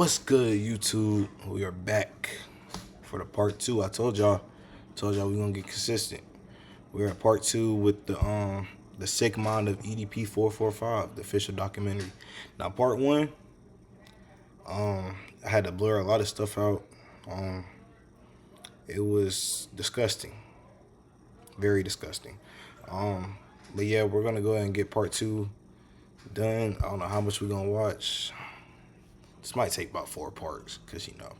What's good, YouTube? We are back for the part 2. I told y'all we're gonna get consistent. We're at part 2 with the sick mind of EDP445, the official documentary. Now part 1, I had to blur a lot of stuff out. It was disgusting, very disgusting. But yeah, we're gonna go ahead and get part 2 done. I don't know how much we're gonna watch. This might take about 4 parts, cause you know.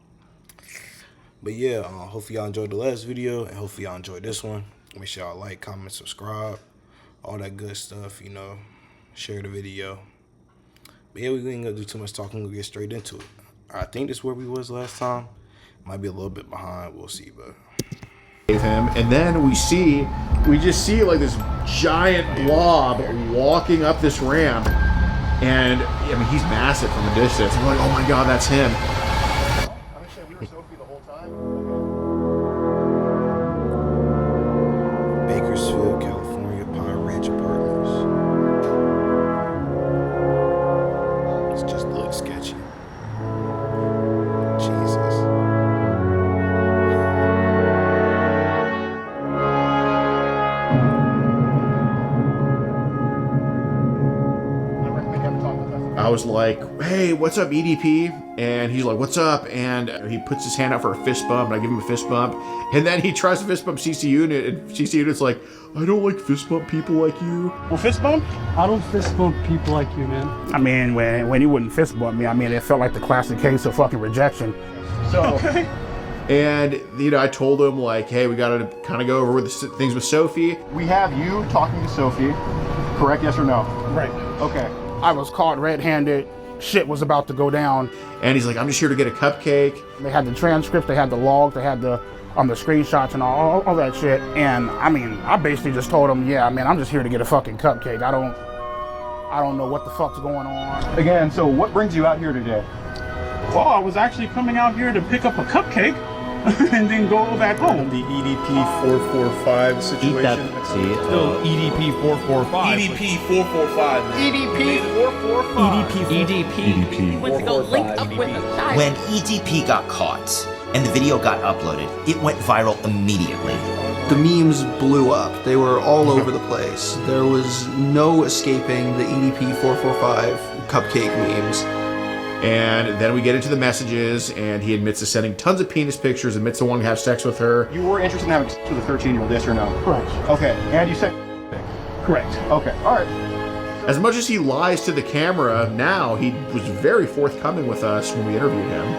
But yeah, hopefully y'all enjoyed the last video, and hopefully y'all enjoyed this one. Make sure y'all like, comment, subscribe, all that good stuff. You know, share the video. But yeah, we ain't gonna do too much talking. We'll get straight into it. I think this is where we was last time. Might be a little bit behind. We'll see, but. Him, and then we just see like this giant blob walking up this ramp. And I mean, he's massive from a distance. I'm like, oh my god, that's him. I'm actually, we were Sophie the whole time. Bakersfield, California, Pine Ridge Apartments. It just looks sketchy. Jesus. I was like, hey, what's up, EDP? And he's like, what's up? And he puts his hand out for a fist bump, and I give him a fist bump. And then he tries to fist bump CC Unit, and CC Unit's like, I don't like fist bump people like you. Well, fist bump? I don't fist bump people like you, man. I mean, when he wouldn't fist bump me, I mean, it felt like the classic case of fucking rejection. So, okay. And, you know, I told him, like, hey, we gotta kind of go over with the things with Sophie. We have you talking to Sophie, correct? Yes or no? Right. Okay. I was caught red-handed. Shit was about to go down. And he's like, I'm just here to get a cupcake. They had the transcripts, they had the logs, they had the screenshots and all that shit. And I mean, I basically just told him, yeah, man, I'm just here to get a fucking cupcake. I don't know what the fuck's going on. Again, so what brings you out here today? Well, I was actually coming out here to pick up a cupcake and then go back home. The EDP445 situation. Still EDP445. EDP445. EDP. Went to go link up with a child. When EDP got caught and the video got uploaded, it went viral immediately. The memes blew up. They were all over the place. There was no escaping the EDP445 cupcake memes. And then we get into the messages, and he admits to sending tons of penis pictures, admits to wanting to have sex with her. You were interested in having sex with a 13-year-old, yes or no? Correct. Okay, and you said correct. Okay, all right. As much as he lies to the camera now, he was very forthcoming with us when we interviewed him.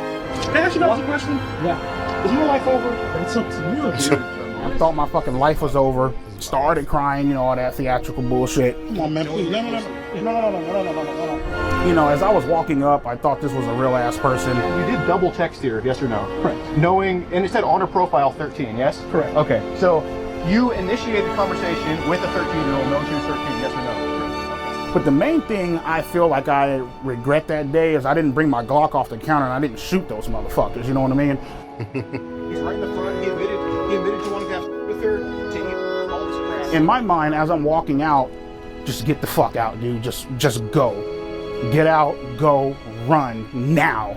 Can I ask you a question? Yeah. Is your life over? It's up to you, dude. I thought my fucking life was over. Started crying, you know, all that theatrical bullshit. Come on, man, please. No. You know, as I was walking up, I thought this was a real ass person. You did double text here, yes or no? Correct. Knowing, and it said on her profile 13, yes? Correct. Okay, so you initiated the conversation with a 13-year-old, knowing she was 13, yes or no? Correct. But the main thing I feel like I regret that day is I didn't bring my Glock off the counter and I didn't shoot those motherfuckers, you know what I mean? He's right in the front, he admitted to wanting to have with her, to eat all this crap. In my mind, as I'm walking out, just get the fuck out, dude. Just go. Get out, go, run, now.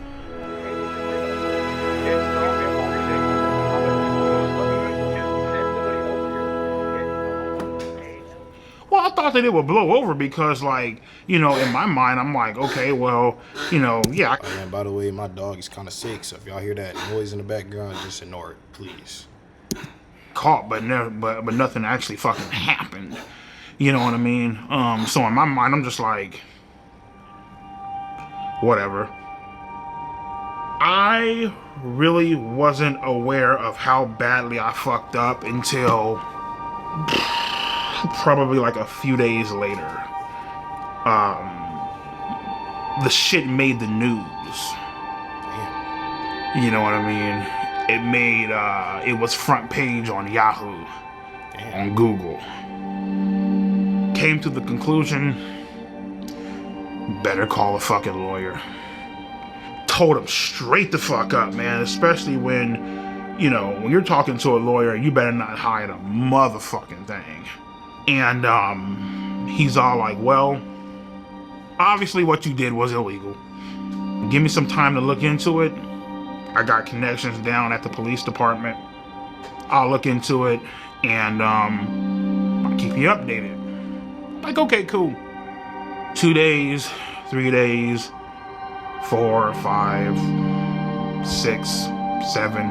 Well, I thought that it would blow over because, like, you know, in my mind, I'm like, okay, well, you know, yeah. Oh, and by the way, my dog is kind of sick, so if y'all hear that noise in the background, just ignore it, please. Caught, but nothing actually fucking happened. You know what I mean? So in my mind, I'm just like, whatever. I really wasn't aware of how badly I fucked up until probably like a few days later. The shit made the news. Damn. You know what I mean? It made, it was front page on Yahoo, on Google. Came to the conclusion, better call a fucking lawyer. Told him straight the fuck up, man, especially when, you know, when you're talking to a lawyer, you better not hide a motherfucking thing. And he's all like, well, obviously what you did was illegal. Give me some time to look into it. I got connections down at the police department. I'll look into it and I'll keep you updated. Like, okay, cool. 2 days, 3 days, 4, 5, 6, 7.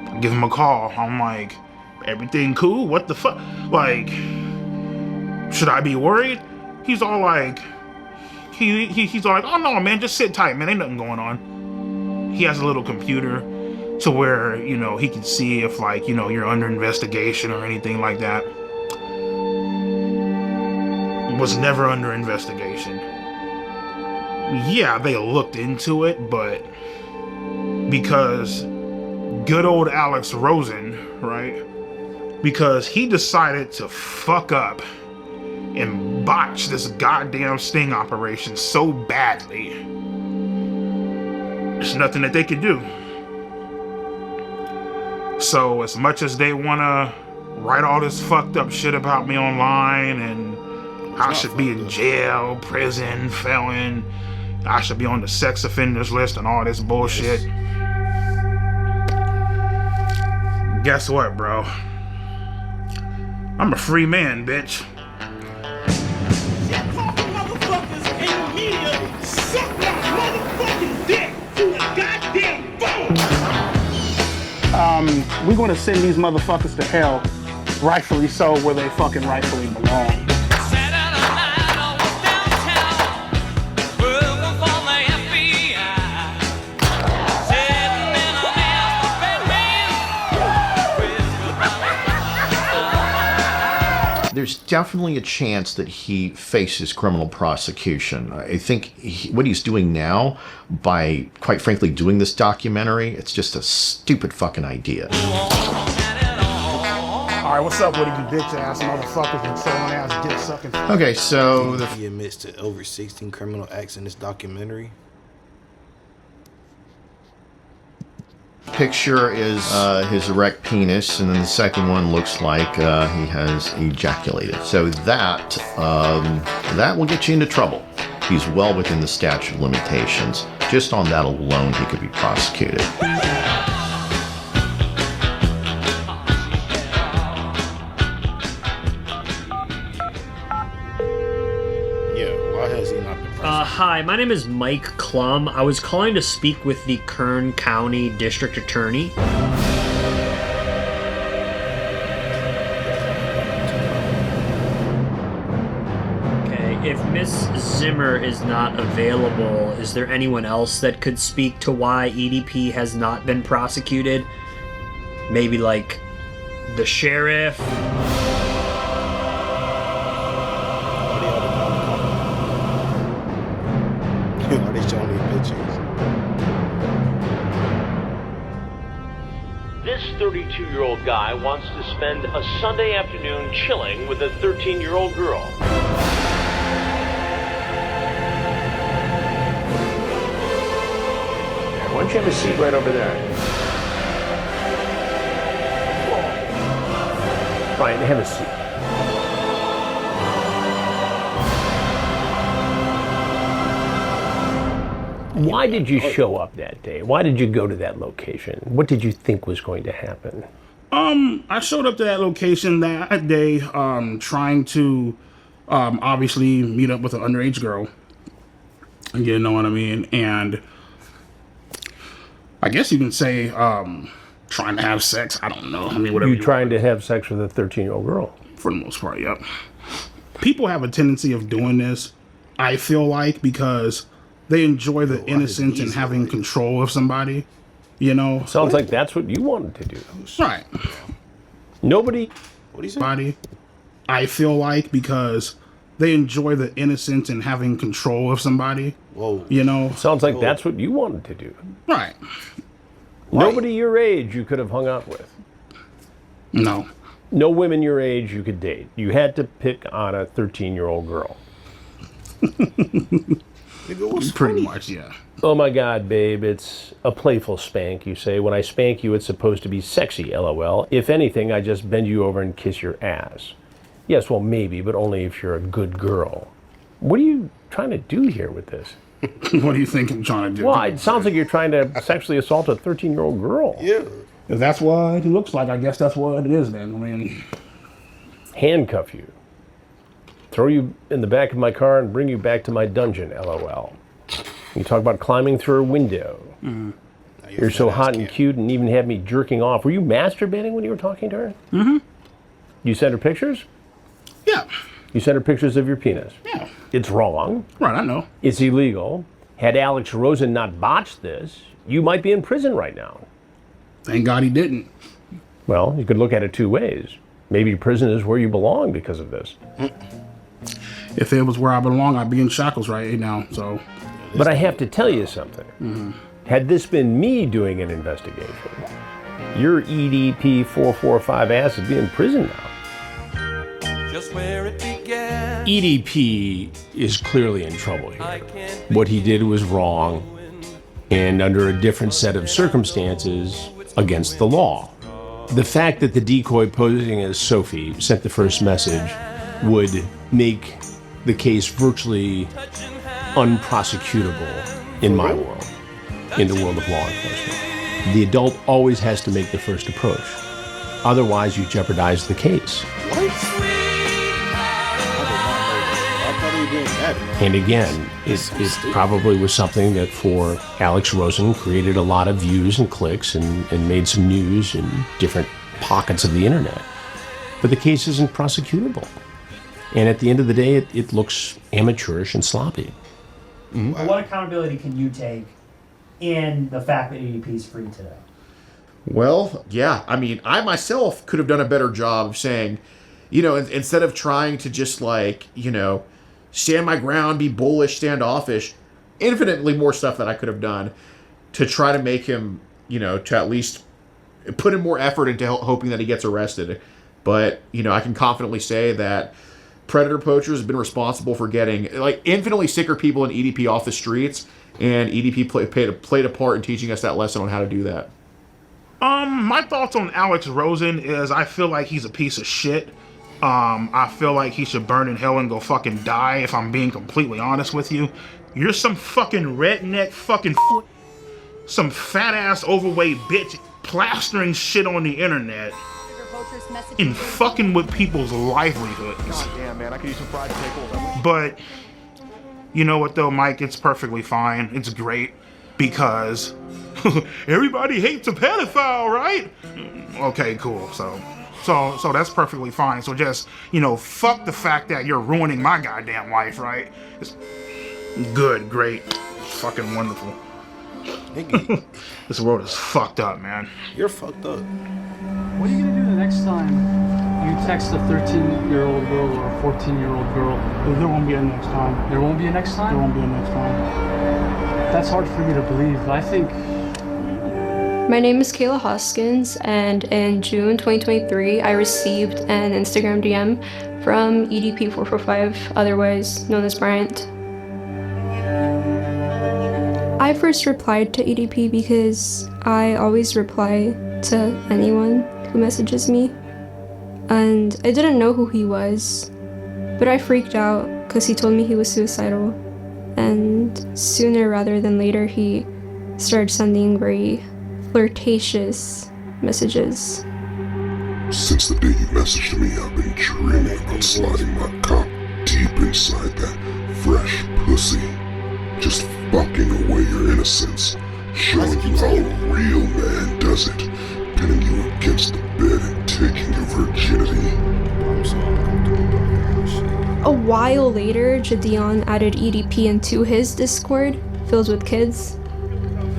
I give him a call. I'm like, everything cool? What the fuck? Like, should I be worried? He's all like, he's all like, oh no, man, just sit tight, man. Ain't nothing going on. He has a little computer to where, you know, he can see if, like, you know, you're under investigation or anything like that. Was never under investigation. Yeah, they looked into it, but because good old Alex Rosen, right? Because he decided to fuck up and botch this goddamn sting operation so badly, there's nothing that they could do. So as much as they wanna write all this fucked up shit about me online and I should be in jail, prison, felon, I should be on the sex offenders list and all this bullshit. Guess what, bro? I'm a free man, bitch. We're gonna send these motherfuckers to hell, rightfully so, where they fucking rightfully belong. There's definitely a chance that he faces criminal prosecution. I think what he's doing now, by quite frankly doing this documentary, it's just a stupid fucking idea. All right, what's up with you bitch ass motherfuckers and trolling ass dick sucking? Okay, so he admits to over 16 criminal acts in this documentary. Picture is his erect penis, and then the second one looks like he has ejaculated. So that will get you into trouble. He's well within the statute of limitations. Just on that alone, he could be prosecuted. Hi, my name is Mike Klum. I was calling to speak with the Kern County District Attorney. Okay, if Miss Zimmer is not available, is there anyone else that could speak to why EDP has not been prosecuted? Maybe like the sheriff? This 32-year-old guy wants to spend a Sunday afternoon chilling with a 13-year-old girl. Why don't you have a seat right over there? Fine, have a seat. Why did you show up that day? Why did you go to that location? What did you think was going to happen? I showed up to that location that day, trying to, obviously meet up with an underage girl. You know what I mean? And I guess you can say, trying to have sex. I don't know. I mean, whatever. You trying to have sex with a 13-year-old girl? For the most part, yep. People have a tendency of doing this, I feel like, because they enjoy the innocence and having control of somebody, you know? Sounds like that's what you wanted to do. Right. Nobody... What do you say? I feel like, because they enjoy the innocence and having control of somebody. Whoa. You know? Sounds like that's what you wanted to do. Right. Nobody your age you could have hung out with. No. No women your age you could date. You had to pick on a 13-year-old girl. Pretty much, yeah. Oh my God, babe, it's a playful spank, you say. When I spank you, it's supposed to be sexy, LOL. If anything, I just bend you over and kiss your ass. Yes, well, maybe, but only if you're a good girl. What are you trying to do here with this? What do you think I'm trying to do? Well, it sounds like you're trying to sexually assault a 13-year-old girl. Yeah. If that's what it looks like, I guess that's what it is then. I mean, handcuff you, throw you in the back of my car and bring you back to my dungeon, LOL. You talk about climbing through a window. You're so hot and cute and even had me jerking off. Were you masturbating when you were talking to her? Mm-hmm. You sent her pictures? Yeah. You sent her pictures of your penis? Yeah. It's wrong. Right, I know. It's illegal. Had Alex Rosen not botched this, you might be in prison right now. Thank God he didn't. Well, you could look at it two ways. Maybe prison is where you belong because of this. If it was where I belong, I'd be in shackles right now, so. But I have to tell you something. Had this been me doing an investigation, your EDP445 ass would be in prison now. Just where it began. EDP is clearly in trouble here. What he did was wrong, and under a different set of circumstances, against the law. The fact that the decoy posing as Sophie sent the first message would make the case virtually unprosecutable in my world, in the world of law enforcement. The adult always has to make the first approach. Otherwise, you jeopardize the case. And again, it probably was something that for Alex Rosen created a lot of views and clicks and made some news in different pockets of the internet. But the case isn't prosecutable. And at the end of the day, it looks amateurish and sloppy. Well, what accountability can you take in the fact that EDP is free today? Well, yeah. I mean, I myself could have done a better job of saying, instead of trying to just stand my ground, be bullish, standoffish, infinitely more stuff that I could have done to try to make him, to at least put in more effort into hoping that he gets arrested. But, I can confidently say that predator poachers have been responsible for getting infinitely sicker people in EDP off the streets, and EDP played a part in teaching us that lesson on how to do that. My thoughts on Alex Rosen is I feel like he's a piece of shit. I feel like he should burn in hell and go fucking die, if I'm being completely honest with you. You're some fucking redneck fucking some fat ass overweight bitch plastering shit on the internet and fucking with people's livelihoods. God damn, man, I could use some fried pickles. But you know what though, Mike? It's perfectly fine. It's great because everybody hates a pedophile, right? Okay, cool. So that's perfectly fine. So just, fuck the fact that you're ruining my goddamn life, right? It's good, great, fucking wonderful. This world is fucked up, man. You're fucked up. What are you gonna do the next time you text a 13-year-old girl or a 14-year-old girl? There won't be a next time. There won't be a next time? There won't be a next time. That's hard for me to believe. I think... My name is Kayla Hoskins, and in June 2023, I received an Instagram DM from EDP445, otherwise known as Bryant. I first replied to EDP because I always reply to anyone who messages me, and I didn't know who he was, but I freaked out because he told me he was suicidal, and sooner rather than later he started sending very flirtatious messages. Since the day you messaged me, I've been dreaming about sliding my cock deep inside that fresh pussy. Just fucking away your innocence. Showing you how a real man does it. Pinning you against the bed and taking your virginity. I'm so uncomfortable about this shit. A while later, Jadion added EDP into his Discord, filled with kids,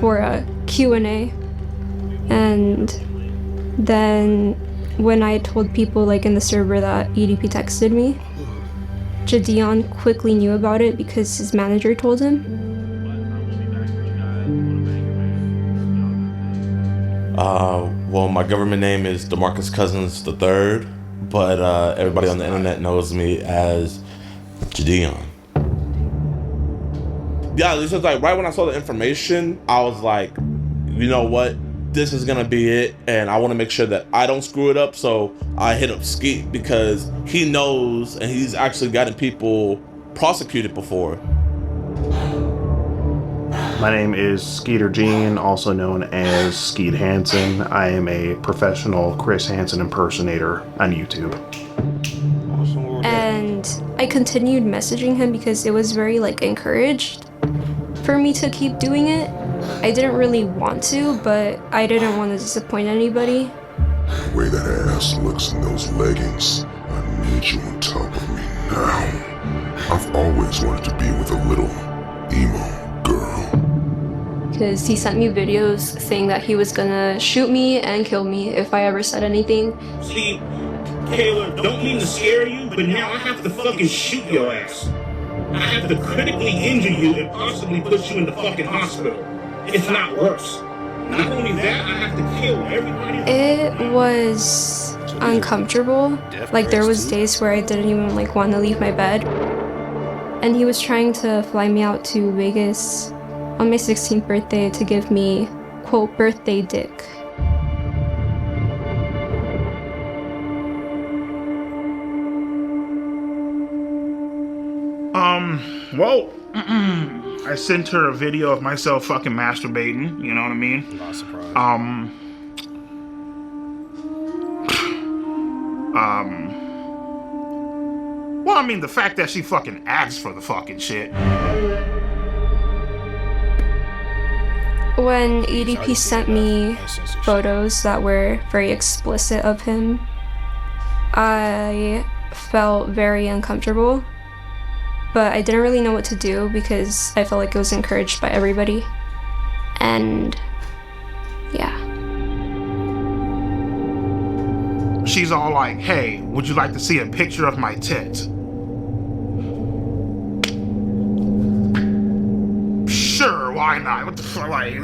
for a Q&A. And then when I told people in the server that EDP texted me, Jadion quickly knew about it because his manager told him. Well, my government name is DeMarcus Cousins III, but everybody on the internet knows me as Jadion. Yeah, this is right when I saw the information, I was like, you know what? This is gonna be it, and I want to make sure that I don't screw it up, so I hit up Skeet because he knows and he's actually gotten people prosecuted before. My name is Skeeter Gene, also known as Skeet Hansen. I am a professional Chris Hansen impersonator on YouTube. And I continued messaging him because it was very like encouraged for me to keep doing it. I didn't really want to, but I didn't want to disappoint anybody. The way that ass looks in those leggings, I need you on top of me now. I've always wanted to be with a little emo girl. Because he sent me videos saying that he was gonna shoot me and kill me if I ever said anything. See, Caleb, don't mean to scare you, but now I have to fucking shoot your ass. I have to critically injure you and possibly put you in the fucking hospital. If not worse. Not only that, I have to kill everybody. It was uncomfortable. Like there was days where I didn't even like want to leave my bed. And he was trying to fly me out to Vegas on my 16th birthday to give me, quote, birthday dick. Well, I sent her a video of myself fucking masturbating, you know what I mean? Not surprised. Well, I mean, the fact that she fucking asked for the fucking shit. When EDP sent me photos that were very explicit of him, I felt very uncomfortable. But I didn't really know what to do because I felt like it was encouraged by everybody. And yeah. She's all like, hey, would you like to see a picture of my tits? Sure, why not? What the fuck, like,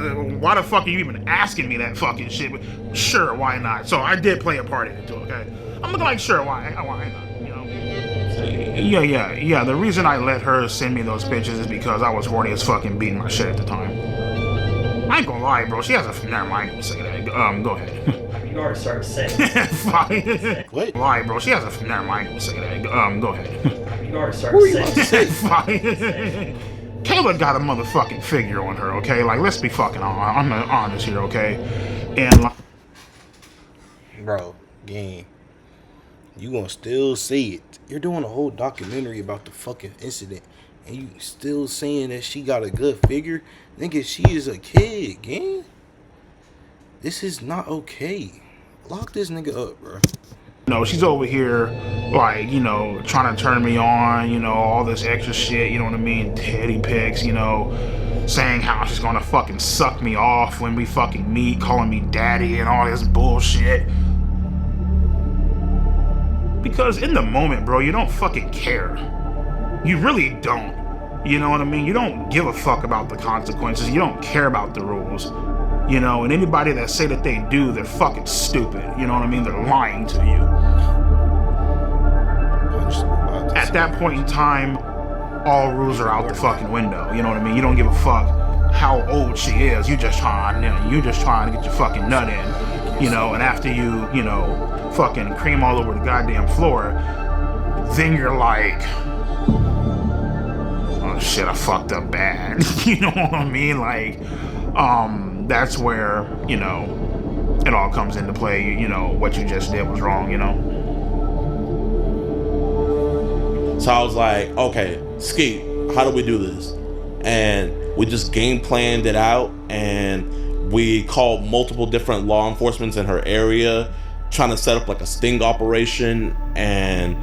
why the fuck are you even asking me that fucking shit? Sure, why not? So I did play a part in it too, okay? I'm looking like, sure, why not? Yeah. The reason I let her send me those pictures is because I was horny as fucking beating my shit at the time. I ain't gonna lie, bro. She has a... Never mind, I ain't gonna say that. Go ahead. You already started saying. Fine. What? Lie, bro. She has a... Never mind, I ain't gonna say that. Go ahead. You already started saying. Fine. Kayla got a motherfucking figure on her, okay? Like, let's be fucking honest here, okay? And like... Bro, gang. You gonna still say it. You're doing a whole documentary about the fucking incident, and you still saying that she got a good figure? Nigga, she is a kid, gang. This is not okay. Lock this nigga up, bro. No, she's over here, like, you know, trying to turn me on, you know, all this extra shit, you know what I mean? Teddy pics, you know, saying how she's gonna fucking suck me off when we fucking meet, calling me daddy and all this bullshit. Because in the moment, bro, you don't fucking care. You really don't. You know what I mean? You don't give a fuck about the consequences. You don't care about the rules. You know, and anybody that say that they do, they're fucking stupid. You know what I mean? They're lying to you. At that point in time, all rules are out the fucking window. You know what I mean? You don't give a fuck how old she is. You just trying to get your fucking nut in. You know, and after you know, fucking cream all over the goddamn floor, then you're like, oh shit, I fucked up bad. You know what I mean? Like, that's where, you know, it all comes into play. You know, what you just did was wrong, you know? So I was like, okay, Skeet, how do we do this? And we just game planned it out, and we called multiple different law enforcement in her area, trying to set up like a sting operation, and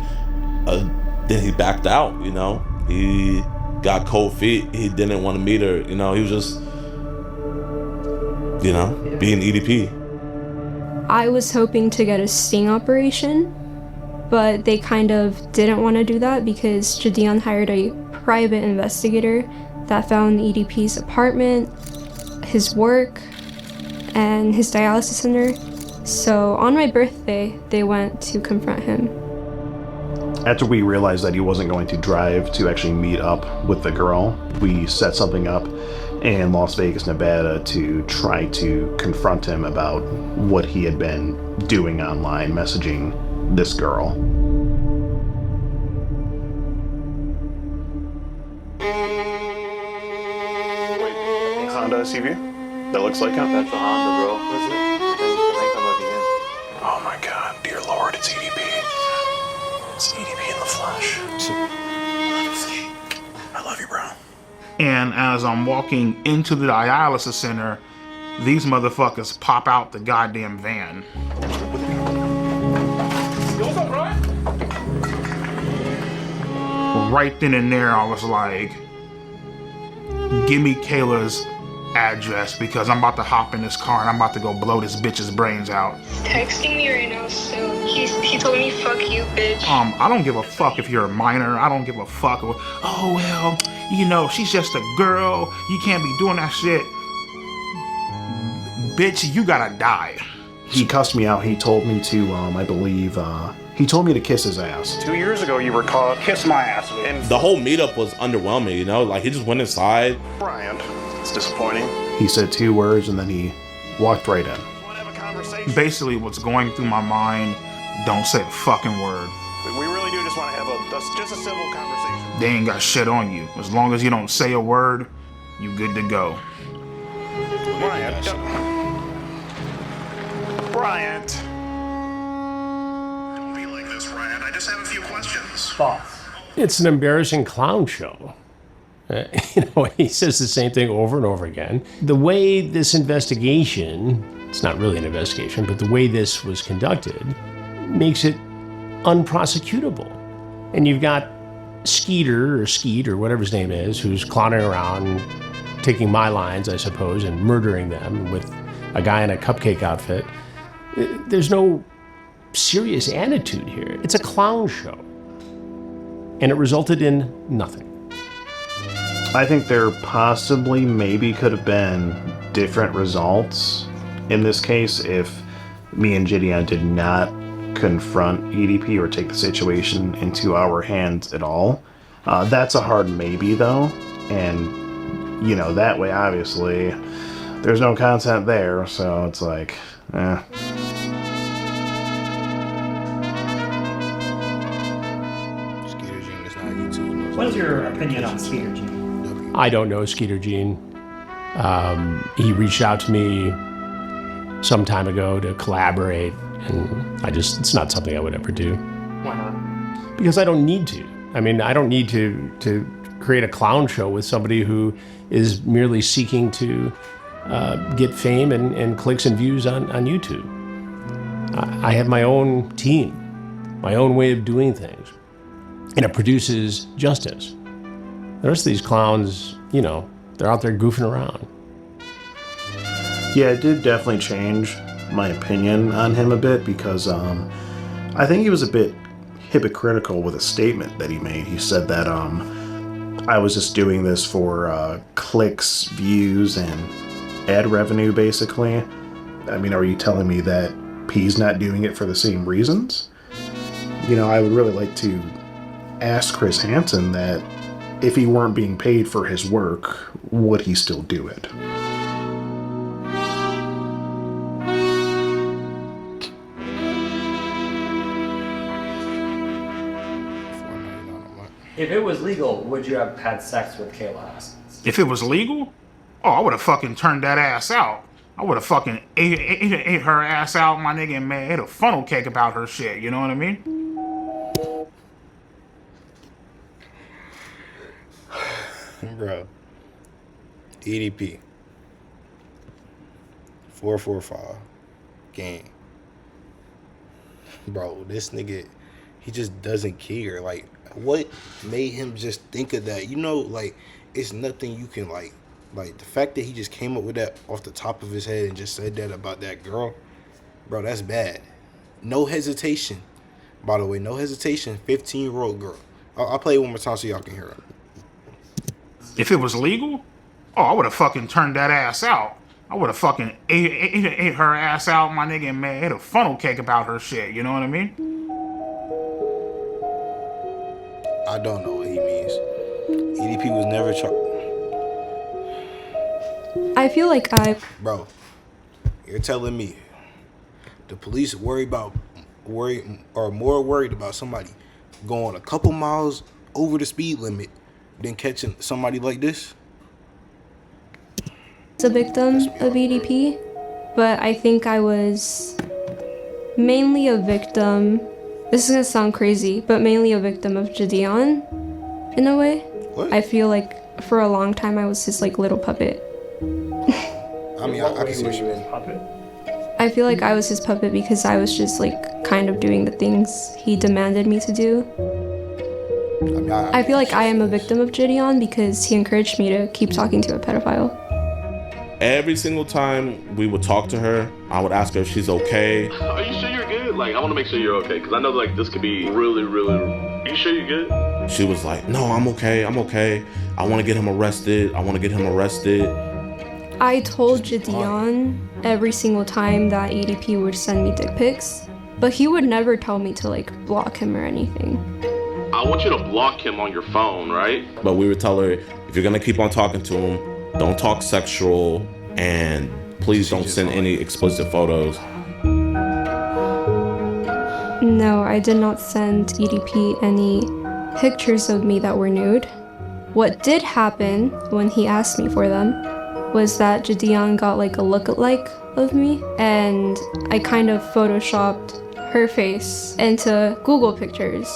then he backed out, you know? He got cold feet. He didn't want to meet her, you know? He was just, you know, being EDP. I was hoping to get a sting operation, but they kind of didn't want to do that because Jadion hired a private investigator that found EDP's apartment, his work, and his dialysis center. So on my birthday, they went to confront him. After we realized that he wasn't going to drive to actually meet up with the girl, we set something up in Las Vegas, Nevada to try to confront him about what he had been doing online, messaging this girl. Honda SUV? That looks like him? That's a Honda, bro. What is it? I think that might be him. Oh my god, dear lord, it's EDP. It's EDP in the flesh. I love you, bro. And as I'm walking into the dialysis center, these motherfuckers pop out the goddamn van. What's up, Brian? Right then and there, I was like, give me Kayla's address because I'm about to hop in this car and I'm about to go blow this bitch's brains out. Texting me right now, so he told me fuck you, bitch. I don't give a fuck if you're a minor. I don't give a fuck. Oh, well, you know, she's just a girl. You can't be doing that shit. Bitch, you gotta die. He cussed me out. He told me to, I believe, he told me to kiss his ass. 2 years ago, you were caught. Kiss my ass. And The whole meetup was underwhelming, you know? Like, he just went inside. Brian, it's disappointing. He said 2 words and then he walked right in. Basically, what's going through my mind, don't say a fucking word. We really do just want to have just a civil conversation. They ain't got shit on you. As long as you don't say a word, you good to go. Bryant. Don't be like this, Ryan. I just have a few questions. Thoughts? It's an embarrassing clown show. He says the same thing over and over again. The way this investigation, it's not really an investigation, but the way this was conducted makes it unprosecutable. And you've got Skeet or whatever his name is, who's clowning around, taking my lines, I suppose, and murdering them with a guy in a cupcake outfit. There's no serious attitude here. It's a clown show. And it resulted in nothing. I think there possibly maybe could have been different results in this case if me and Gideon did not confront EDP or take the situation into our hands at all. That's a hard maybe though. And, you know, that way obviously there's no content there. So it's like, eh. What is your opinion on Skeeter Gene? I don't know Skeeter Gene. He reached out to me some time ago to collaborate, and it's not something I would ever do. Why not? Because I don't need to. I mean, I don't need to create a clown show with somebody who is merely seeking to get fame and clicks and views on YouTube. I have my own team, my own way of doing things, and it produces justice. The rest of these clowns, you know, they're out there goofing around. Yeah, it did definitely change my opinion on him a bit because I think he was a bit hypocritical with a statement that he made. He said that I was just doing this for clicks, views, and ad revenue, basically. I mean, are you telling me that P's not doing it for the same reasons? You know, I would really like to ask Chris Hansen that if he weren't being paid for his work, would he still do it? If it was legal, would you have had sex with Kayla Haskins? If it was legal, I would have fucking turned that ass out. I would have fucking ate her ass out, my nigga, and made a funnel cake about her shit. You know what I mean? Bro. EDP 445 gang. Bro, this nigga, he just doesn't care. Like, what made him just think of that? You know, like, it's nothing you can, like the fact that he just came up with that off the top of his head and just said that about that girl, bro, that's bad. No hesitation. By the way, no hesitation, 15-year-old girl. I'll play it one more time so y'all can hear it. If it was legal, I would have fucking turned that ass out. I would have fucking ate her ass out, my nigga, and made a funnel cake about her shit. You know what I mean? I don't know what he means. EDP was never I feel like Bro, you're telling me the police are more worried about somebody going a couple miles over the speed limit than catching somebody like this? a victim of EDP, but I think I was mainly a victim. This is gonna sound crazy, but mainly a victim of Gideon, in a way. What? I feel like for a long time I was his like little puppet. I mean, I can see what you mean. Puppet? I feel like I was his puppet because I was just like kind of doing the things he demanded me to do. I feel like I am a victim of Gideon because he encouraged me to keep talking to a pedophile. Every single time we would talk to her, I would ask her if she's okay. Are you sure you're good? Like, I want to make sure you're okay, because I know like this could be really, really. Are you sure you're good? She was like, no, I'm okay. I want to get him arrested. I told Gideon every single time that EDP would send me dick pics, but he would never tell me to like block him or anything. I want you to block him on your phone, right? But we would tell her, if you're going to keep on talking to him, don't talk sexual, and please don't send any explicit photos. No, I did not send EDP any pictures of me that were nude. What did happen when he asked me for them was that Gideon got like a lookalike of me, and I kind of photoshopped her face into Google pictures.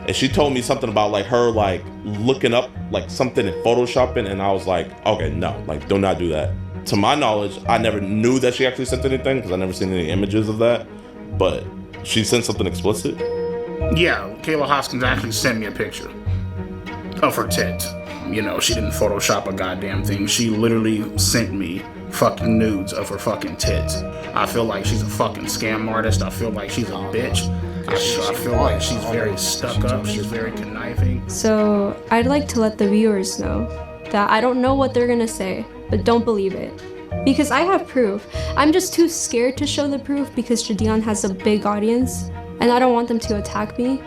And she told me something about like her like looking up like something in photoshopping, and I was like, okay, no, like do not do that. To my knowledge, I never knew that she actually sent anything because I never seen any images of that, but she sent something explicit. Yeah, Kayla Hoskins actually sent me a picture of her tit. You know, she didn't Photoshop a goddamn thing. She literally sent me fucking nudes of her fucking tits. I feel like she's a fucking scam artist. I feel like she's a bitch. I feel like she's very stuck up. She's very conniving. So I'd like to let the viewers know that I don't know what they're gonna say, but don't believe it. Because I have proof. I'm just too scared to show the proof because Gideon has a big audience and I don't want them to attack me.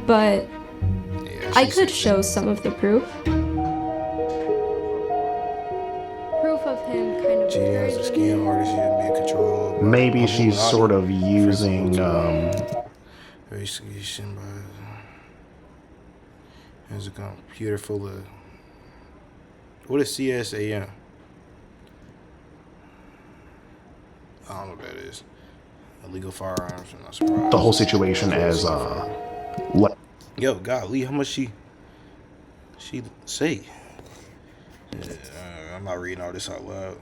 But I could show some of the proof. Proof of him kind of. Gideon's a scam artist. She didn't be in control. Maybe she's sort of using. Investigation by. There's a computer full of. What is CSAM? I don't know what that is. Illegal firearms. I'm not surprised. The whole situation as Yo, golly, how much she say? I'm not reading all this out loud.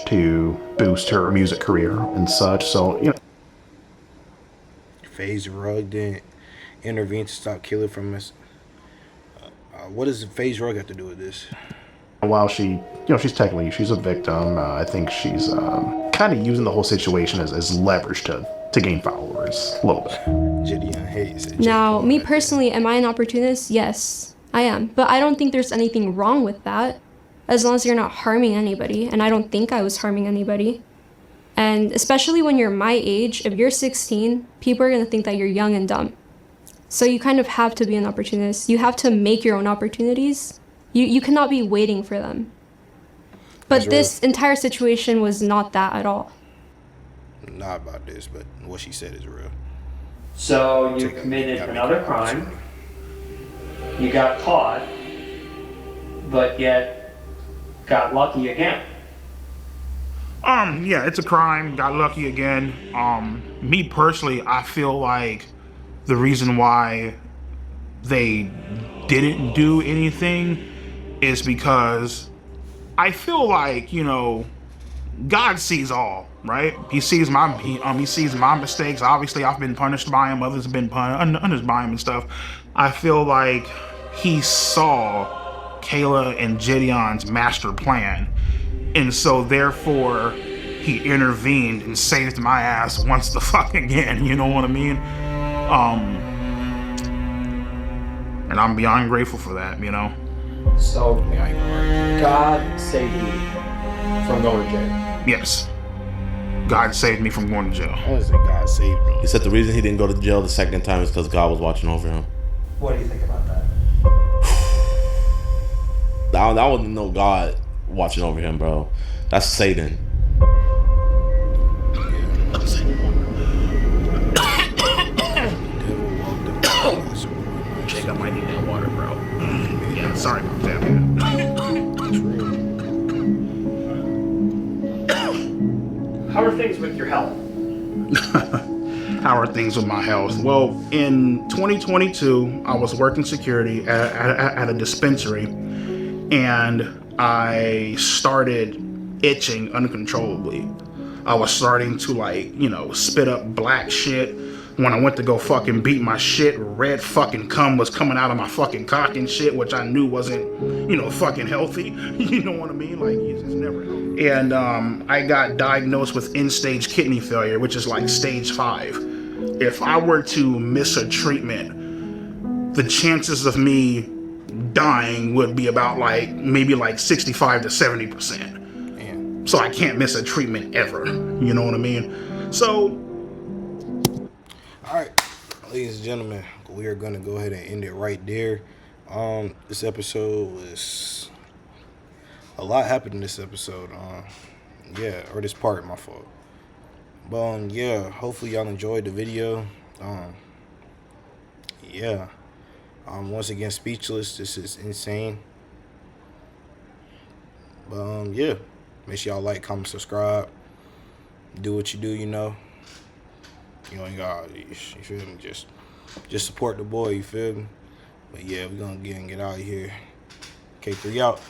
To boost her music career and such, so you know. FaZe Rug didn't intervene to stop Killer from us. What does FaZe Rug have to do with this? While she's a victim, I think she's kind of using the whole situation as leverage to gain followers a little bit. Gideon hates it. Now, me personally, am I an opportunist? Yes, I am. But I don't think there's anything wrong with that, as long as you're not harming anybody. And I don't think I was harming anybody. And especially when you're my age, if you're 16, people are going to think that you're young and dumb. So you kind of have to be an opportunist. You have to make your own opportunities. You cannot be waiting for them. But this entire situation was not that at all. Not about this, but what she said is real. So you committed another crime. You got caught, but yet got lucky again. Yeah, it's a crime. Got lucky again. Me personally, I feel like the reason why they didn't do anything is because I feel like, you know, God sees all, right? He sees my mistakes. Obviously, I've been punished by him. Others have been punished by him and stuff. I feel like he saw Kayla and Gideon's master plan, and so therefore he intervened and saved my ass once the fuck again. You know what I mean? And I'm beyond grateful for that. You know. So God saved you from going to jail. Yes. God saved me from going to jail. I was like, God saved me. He said the reason he didn't go to jail the second time is because God was watching over him. What do you think about that? I wouldn't know God watching over him, bro. That's Satan. Jake, I might need that water, bro. Sorry about that, man. How are things with your health? How are things with my health? Well, in 2022, I was working security at a dispensary, and I started itching uncontrollably. I was starting to, like, you know, spit up black shit. When I went to go fucking beat my shit, red fucking cum was coming out of my fucking cock and shit, which I knew wasn't, you know, fucking healthy. You know what I mean? Like, it's never healthy. And I got diagnosed with end-stage kidney failure, which is like stage 5. If I were to miss a treatment, the chances of me dying would be about like maybe like 65 to 70%. So I can't miss a treatment ever. You know what I mean? So, all right, ladies and gentlemen, we are going to go ahead and end it right there. This episode was a lot happened in this episode. Yeah, or this part, my fault. But yeah, hopefully y'all enjoyed the video. Yeah. Once again, speechless. This is insane. But yeah, make sure y'all like, comment, subscribe. Do what you do, you know. You ain't got, you feel me? Just support the boy, you feel me? But yeah, we're gonna get out of here. K3 out.